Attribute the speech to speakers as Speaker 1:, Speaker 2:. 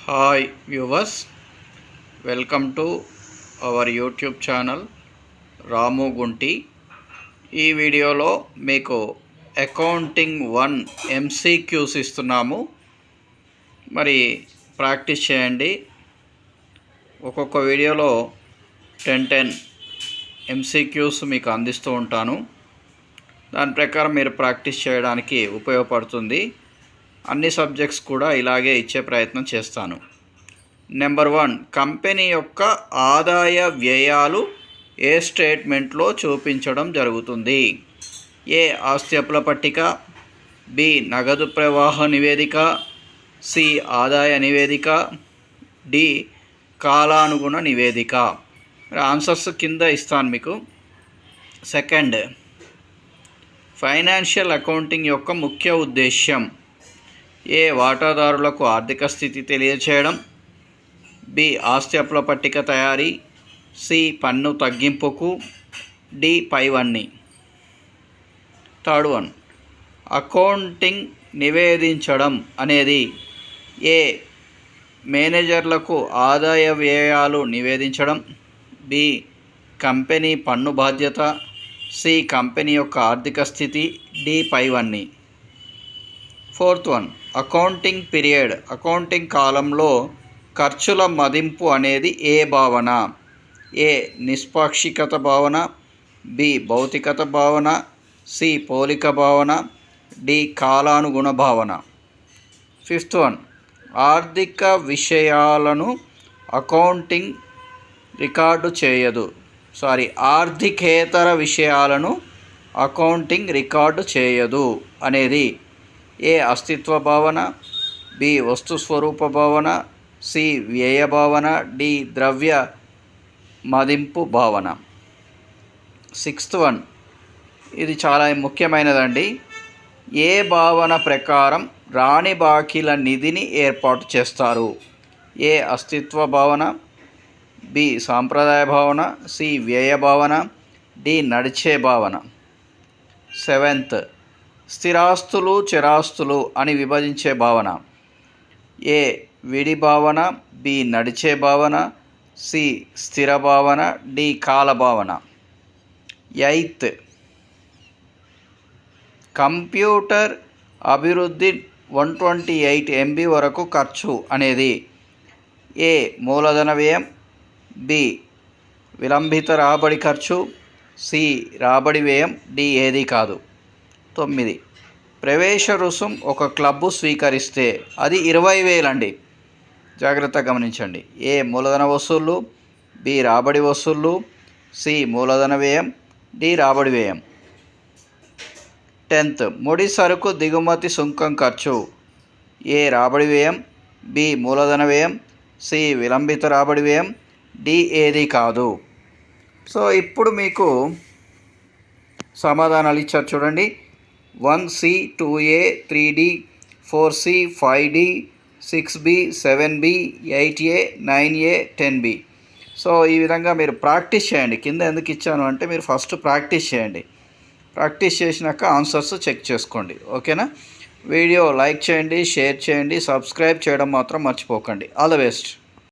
Speaker 1: Hi viewers, welcome to our YouTube channel Ramu Gunti. ఈ వీడియోలో మీకు అకౌంటింగ్ 1 ఎంసీక్యూస్ ఇస్తున్నాము. మరి ప్రాక్టీస్ చేయండి. ఒక్కొక్క వీడియోలో 10 ఎంసీక్యూస్ మీకు అందిస్తూ ఉంటాను. దాని ప్రకారం మీరు ప్రాక్టీస్ చేయడానికి ఉపయోగపడుతుంది. అన్ని సబ్జెక్ట్స్ కూడా ఇలాగే ఇచ్చే ప్రయత్నం చేస్తాను. నెంబర్ 1, కంపెనీ యొక్క ఆదాయ వ్యయాలు ఏ స్టేట్మెంట్లో చూపించడం జరుగుతుంది? ఏ ఆస్తి అప్పుల పట్టిక, బి నగదు ప్రవాహ నివేదిక, సి ఆదాయ నివేదిక, డి కాలానుగుణ నివేదిక. ఆన్సర్స్ కింద ఇస్తాను మీకు. సెకండ్, ఫైనాన్షియల్ అకౌంటింగ్ యొక్క ముఖ్య ఉద్దేశ్యం: ఏ వాటాదారులకు ఆర్థిక స్థితి తెలియచేయడం, బి ఆస్తి అప్పుల పట్టిక తయారీ, సి పన్ను తగ్గింపుకు, డి పైవన్నీ. థర్డ్ వన్, అకౌంటింగ్ నివేదించడం అనేది ఏ మేనేజర్లకు ఆదాయ వ్యయాలు నివేదించడం, బి కంపెనీ పన్ను బాధ్యత, సి కంపెనీ యొక్క ఆర్థిక స్థితి, డి పైవన్నీ. Fourth one, accounting period. Accounting కాలంలో ఖర్చుల మదింపు అనేది ఏ భావన? ఏ నిష్పాక్షికత భావన, బి భౌతికత భావన, సి పోలిక భావన, డి కాలానుగుణ భావన. ఫిఫ్త్ వన్, ఆర్థిక విషయాలను అకౌంటింగ్ రికార్డు చేయదు. ఆర్థికేతర విషయాలను అకౌంటింగ్ రికార్డు చేయదు అనేది ఏ అస్తిత్వ భావన, బి వస్తు స్వరూప భావన, సి వ్యయ భావన, డి ద్రవ్య మదింపు భావన. సిక్స్త్ వన్, ఇది చాలా ముఖ్యమైనదండి. ఏ భావన ప్రకారం రాని బాకీల నిధిని ఏర్పాటు చేస్తారు? ఏ అస్తిత్వ భావన, బి సాంప్రదాయ భావన, సి వ్యయ భావన, డి నడిచే భావన. సెవెంత్, స్థిరాస్తులు చరాస్తులు అని విభజించే భావన: ఏ విడి భావన, బి నడిచే భావన, సి స్థిర భావన, డి కాల భావన. ఎయిత్, కంప్యూటర్ అభివృద్ధి 128 MB వరకు ఖర్చు అనేది ఏ మూలధన వ్యయం, బి విలంబిత రాబడి ఖర్చు, సి రాబడి వ్యయం, డి ఏది కాదు. 9, ప్రవేశ రుసుం ఒక క్లబ్బు స్వీకరిస్తే అది 20,000 అండి. జాగ్రత్తగా గమనించండి. ఏ మూలధన వసూళ్ళు, బి రాబడి వసూళ్ళు, సి మూలధన వ్యయం, డి రాబడి వ్యయం. 10th, ముడి సరుకు దిగుమతి సుంకం ఖర్చు: ఏ రాబడి వ్యయం, బి మూలధన వ్యయం, సి విలంబిత రాబడి వ్యయం, డి ఏది కాదు. సో ఇప్పుడు మీకు సమాధానాలు ఇచ్చారు చూడండి. 1C, 2A, 3D, 4C, 5D, 6B, 7B, 8A, 9A, 10B. So ఈ విధంగా మీరు ప్రాక్టీస్ చేయండి. కింద ఎందుకు ఇచ్చాను అంటే మీరు ఫస్ట్ ప్రాక్టీస్ చేయండి. ప్రాక్టీస్ చేసినాక ఆన్సర్స్ చెక్ చేసుకోండి. ఓకేనా? వీడియో లైక్ చేయండి, షేర్ చేయండి, సబ్స్క్రైబ్ చేయడం మాత్రం మర్చిపోకండి. All the best.